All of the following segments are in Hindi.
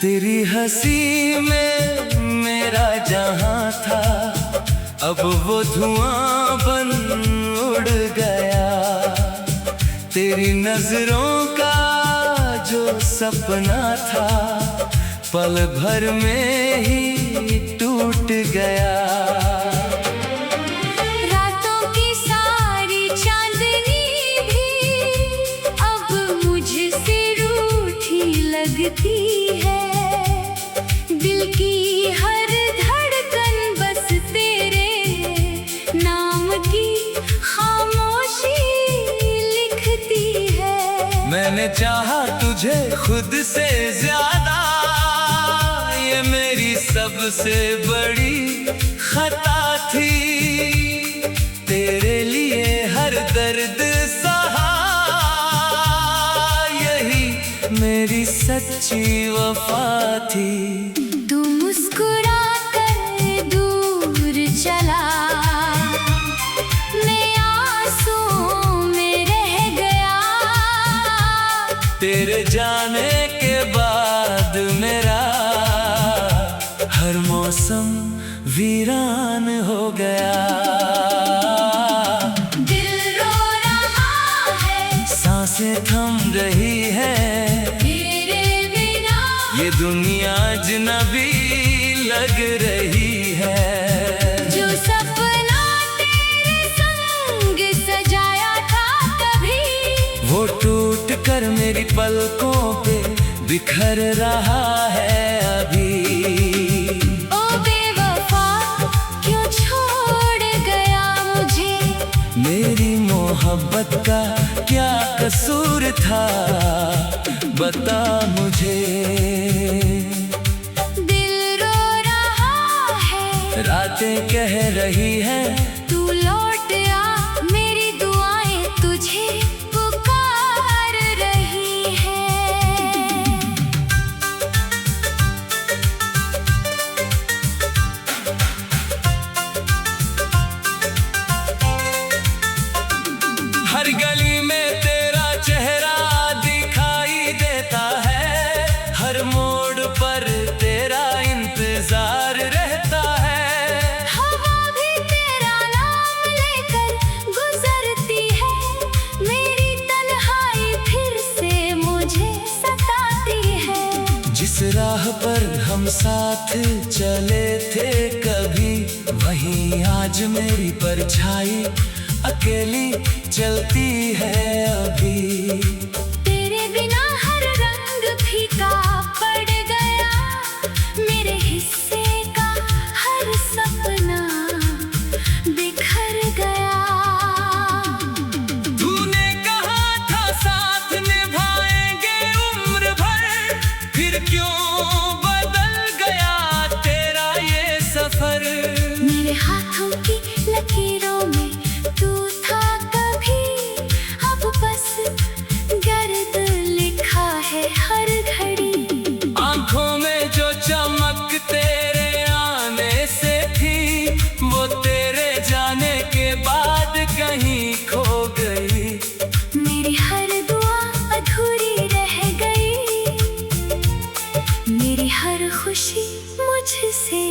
तेरी हंसी में मेरा जहां था, अब वो धुआं बन उड़ गया। तेरी नजरों का जो सपना था, पल भर में ही टूट गया। रातों की सारी चांदनी भी अब मुझसे रूठी लगती है। दिल की हर धड़कन बस तेरे नाम की खामोशी लिखती है। मैंने चाहा तुझे खुद से ज्यादा, ये मेरी सबसे बड़ी खता थी। तेरे लिए हर दर्द सहा, यही मेरी सच्ची वफा थी। तू मुस्कुरा कर दूर चला, मैं आंसुओं में रह गया। तेरे जाने के बाद मेरा हर मौसम वीरान हो गया। दिल रो रहा है, सांसें थम रही है, तेरे बिना ये दुनिया अजनबी लग रही है। जो सपना तेरे संग सजाया था कभी, वो टूट कर मेरी पलकों पे बिखर रहा है अभी। ओ बेवफा क्यों छोड़ गया मुझे, मेरी मोहब्बत का क्या कसूर था, बता मुझे। दिल रो रहा है, रातें कह रही हैं, तू लौट आ, मेरी दुआएं तुझे पुकार रही हैं। हर गली में तेरा चेहरा दिखाई देता है, हर मोड़ पर तेरा इंतजार रहता है। हवा भी तेरा नाम लेकर गुजरती है, मेरी तन्हाई फिर से मुझे सताती है। जिस राह पर हम साथ चले थे कभी, वहीं आज मेरी परछाई अकेली चलती है अभी। तेरे बिना हर रंग फीका पड़ गया, मेरे हिस्से का हर सपना बिखर गया। तूने कहा था साथ निभाएंगे उम्र भर, फिर क्यों बदल गया तेरा ये सफर। मेरे हाथों की लकीरों में तू था कभी, अब बस गर्द लिखा है हर घड़ी। आंखों में जो चमक तेरे आने से थी, वो तेरे जाने के बाद कहीं खो गई। मेरी हर दुआ अधूरी रह गई, मेरी हर खुशी मुझसे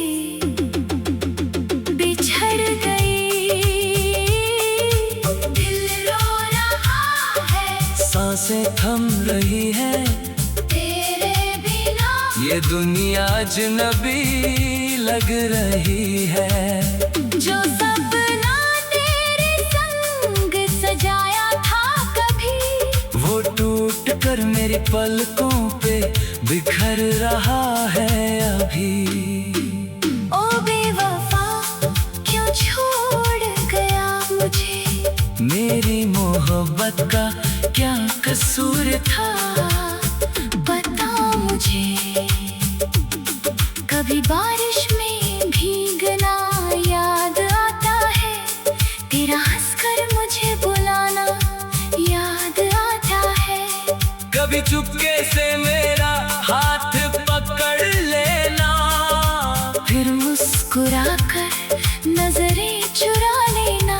बिछड़ गई। दिल रो रहा है, सांसें थम रही हैं, तेरे बिना ये दुनिया अजनबी लग रही है। जो सपना तेरे संग सजाया था कभी, वो टूट कर मेरी पलकों पे बिखर रहा है अभी। ओ बेवफा क्यों छोड़ गया मुझे, मेरी मोहब्बत का क्या कसूर था, बता मुझे। कभी बारिश में भीगना याद आता है, तेरा हंसकर मुझे बुलाना याद आता है। कभी चुपके से मेरा हाथ पकड़ लेना, फिर मुस्कुरा कर नजरें चुरा लेना।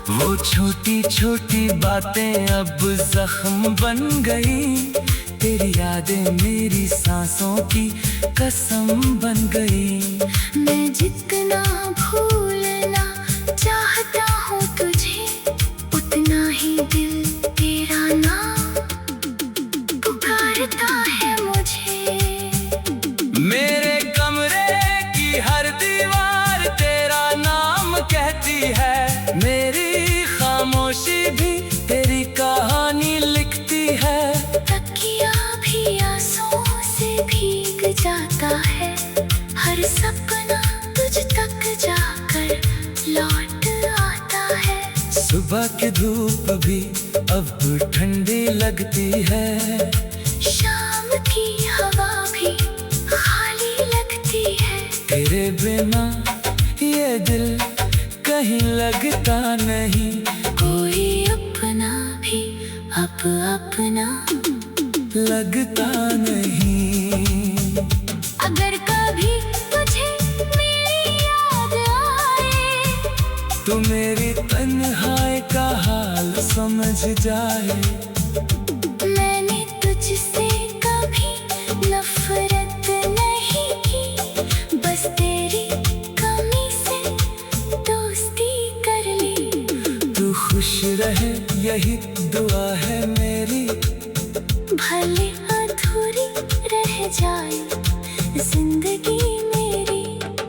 वो छोटी छोटी बातें अब जख्म बन गई, तेरी यादें मेरी सांसों की कसम बन गई। मैं जितना भूलना चाहता हूँ तुझे, उतना ही दिल तेरा नाम पुकारता है मुझे। मेरे कमरे की हर दीवार तेरा नाम कहती है, मेरी खामोशी भी तेरी कहानी लिखती है। तकिया भी आंसुओं से भीग जाता है, हर सपना तुझ तक जाकर लौट आता है। सुबह की धूप भी अब ठंडी लगती है, शाम की हवा भी खाली लगती है। तेरे बिना ये दिल कहीं लगता नहीं। कोई अपना भी अब अपना लगता नहीं। अगर कभी तुझे मेरी याद आए, तू मेरी तन्हाई का हाल समझ जाए। मैंने तुझसे कभी नफरत नहीं की, बस तेरी कमी से दोस्ती कर ली। तू खुश रहे यही दुआ है मेरी, भले अधूरी रह जाए जिंदगी मेरी।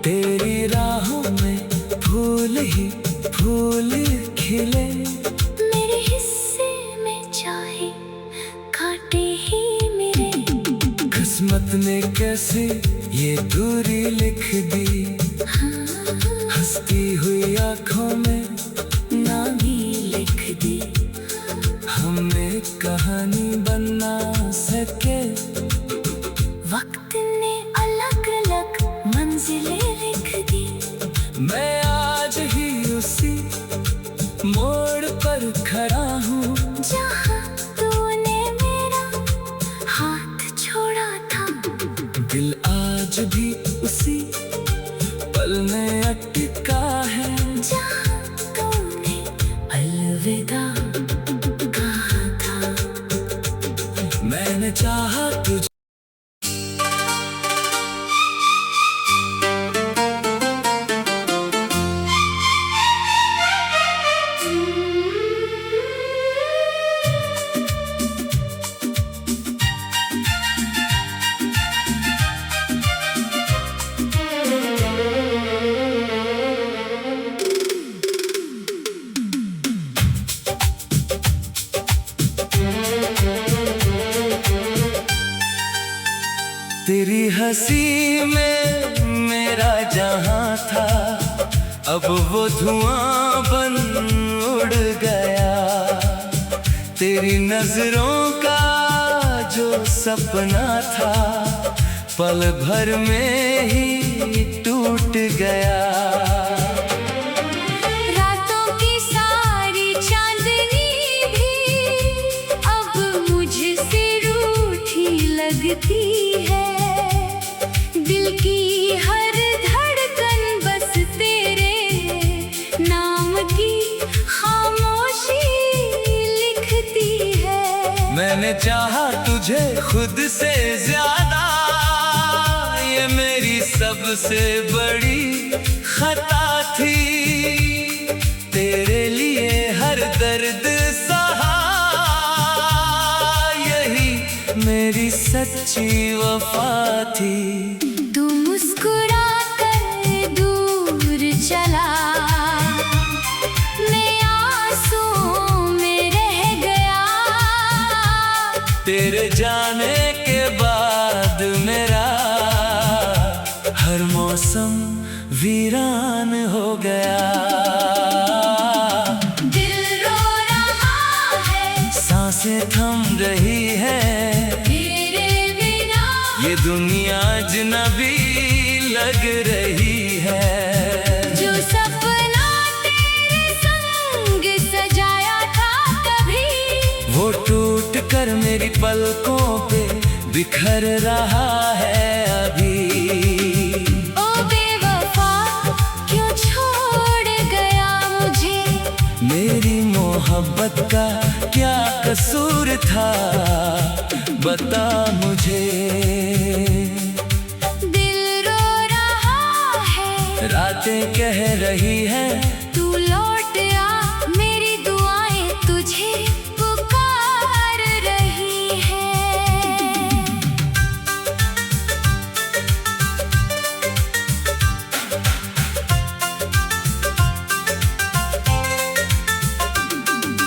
तेरी राहों में फूल ही फूल खिले, मेरे हिस्से में चाहे कांटे ही मिले। किस्मत ने कैसे ये दूरी लिख दी, हंसती हुई आंखों में नाम ही लिख दी। हम एक कहानी बन ना सके, वक्त ने अलग अलग मंजिलें लिख दी। मैं आज ही उसी मोड़ पर खड़ा हूँ, जहाँ तूने मेरा हाथ छोड़ा था। दिल आज भी उसी पल में अटका है, जहाँ तूने अलविदा कहा था। मैंने चाहा तुझे। तेरी हंसी में मेरा जहां था, अब वो धुआं बन उड़ गया। तेरी नजरों का जो सपना था, पल भर में ही टूट गया। रातों की सारी चांदनी भी अब मुझसे रूठी लगती है। दिल की हर धड़कन बस तेरे नाम की खामोशी लिखती है। मैंने चाहा तुझे खुद से ज्यादा, ये मेरी सबसे बड़ी खता थी। तेरे लिए हर दर्द सहा, यही मेरी सच्ची वफा थी। तू मुस्कुरा कर दूर चला, मैं आंसुओं में रह गया। तेरे जाने के बाद मेरा हर मौसम वीरान हो गया। दिल रो रहा है, सांसें थम रही है, तेरे बिना ये दुनिया अजनबी लग रही है। जो सपना तेरे संग सजाया था कभी, वो टूट कर मेरी पलकों पे बिखर रहा है अभी। ओ बेवफा क्यों छोड़ गया मुझे, मेरी मोहब्बत का क्या कसूर था, बता मुझे। दिल रो रहा है, रातें कह रही है, तू लौट आ, मेरी दुआएं तुझे पुकार रही है।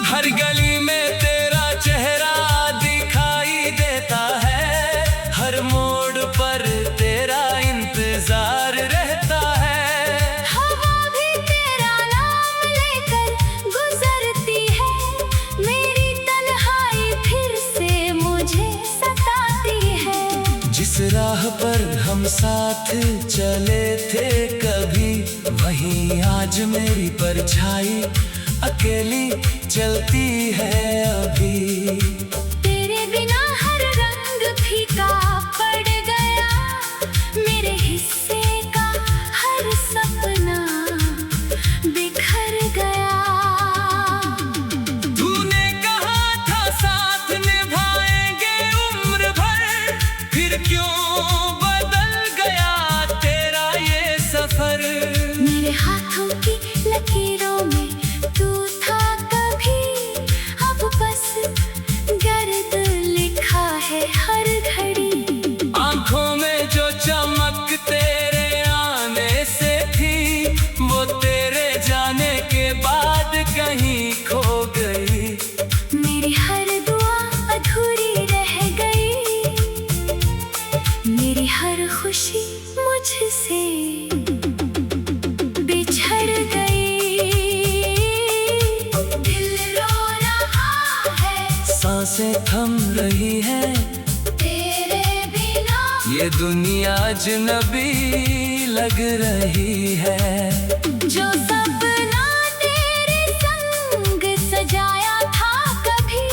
हर गली में तेरा चेहरा दिखाई देता है, हर मोड़ पर तेरा इंतजार रहता है। हवा भी तेरा नाम लेकर गुजरती है, मेरी तन्हाई फिर से मुझे सताती है। जिस राह पर हम साथ चले थे कभी, वहीं आज मेरी परछाई अकेली चलती है अभी। तेरे बिना हर रंग फीका पड़ गया, मेरे हिस्से का हर सपना बिखर गया। तूने कहा था साथ निभाएंगे उम्र भर, फिर क्यों बदल गया तेरा ये सफर। मेरे हाथों की लकीरों में तू था कभी, अब बस गर्द लिखा है हर घड़ी। आंखों में जो चमक तेरे आने से थी, वो तेरे जाने के बाद कहीं खो गई। मेरी हर दुआ अधूरी रह गई, मेरी हर खुशी मुझसे बिछड़ गई। दिल रो रहा है, सांसें थम रही है, तेरे बिना ये दुनिया अजनबी लग रही है। जो सपना तेरे संग सजाया था कभी,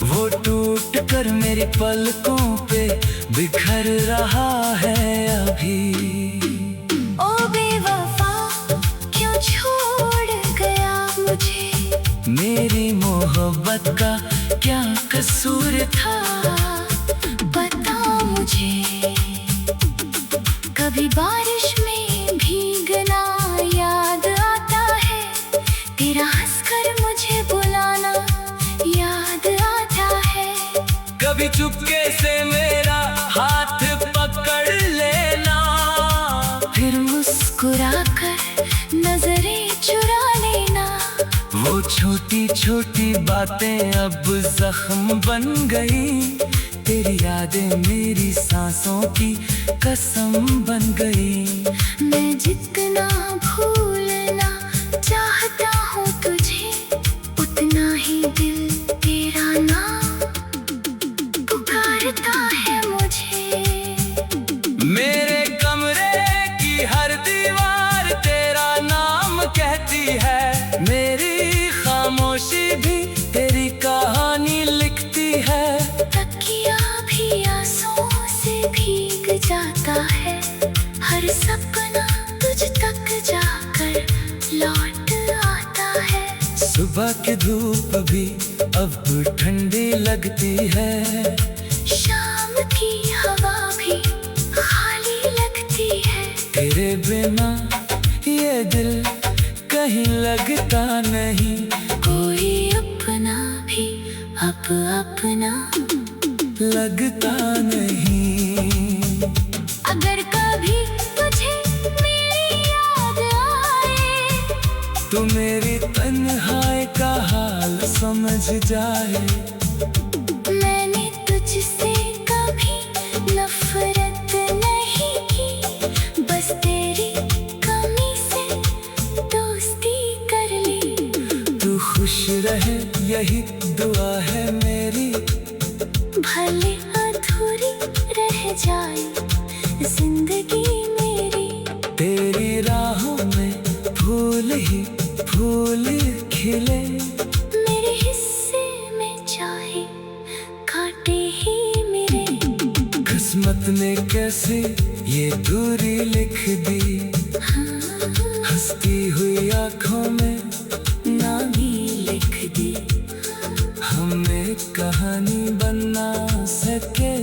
वो टूट कर मेरी पलकों पे बिखर रहा है अभी। ओ बेवफा क्यों छोड़ गया मुझे, मेरी मोहब्बत का क्या कसूर था, बता मुझे। कभी बारिश में भीगना याद आता है, तेरा हंसकर मुझे बुलाना याद आता है। कभी चुपके से मेरा हाथ पकड़ लेना, फिर मुस्कुराकर नजरें चुरा लेना। वो छोटी छोटी बातें अब जख्म बन गई, तेरी यादें मेरी सांसों की कसम बन गई। मैं जितना भूलना चाहता हूँ तुझे, उतना ही दिल तेरा नाम पुकारता है मुझे। मेरे कमरे की हर दीवार तेरा नाम कहती है, मेरी खामोशी भी तेरी कहानी लिखती है। तकिया भी आंसुओं से भीग जाता है, हर सपना तुझ तक जाकर लौट आता है। सुबह की धूप भी अब ठंडी लगती है, शाम की हवा भी खाली लगती है। तेरे बिना ये दिल कहीं लगता नहीं, कोई अपना भी अब अपना लगता नहीं। अगर कभी तुझे मेरी याद आए, तू मेरी तन्हाई का हाल समझ जाए। मैंने तुझसे कभी नफरत नहीं की, बस तेरी कमी से दोस्ती कर ली। तू खुश रहे यही दुआ है मेरी, भले अधूरी रह जाए जिंदगी मेरी। तेरी राहों में फूल ही फूल खिले, मेरे हिस्से में चाहे कांटे ही मेरे। किस्मत ने कैसे ये दूरी लिख दी, हंसती हुई आंखों में नाम ही लिख दी। कहानी बन ना सके।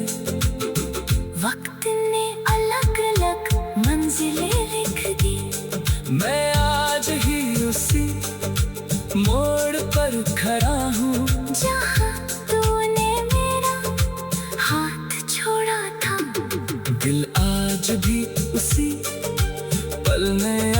वक्त ने अलग अलग मंजिलें लिख दी। मैं आज ही उसी मोड़ पर खड़ा हूँ जहाँ तूने मेरा हाथ छोड़ा था। दिल आज भी उसी पल में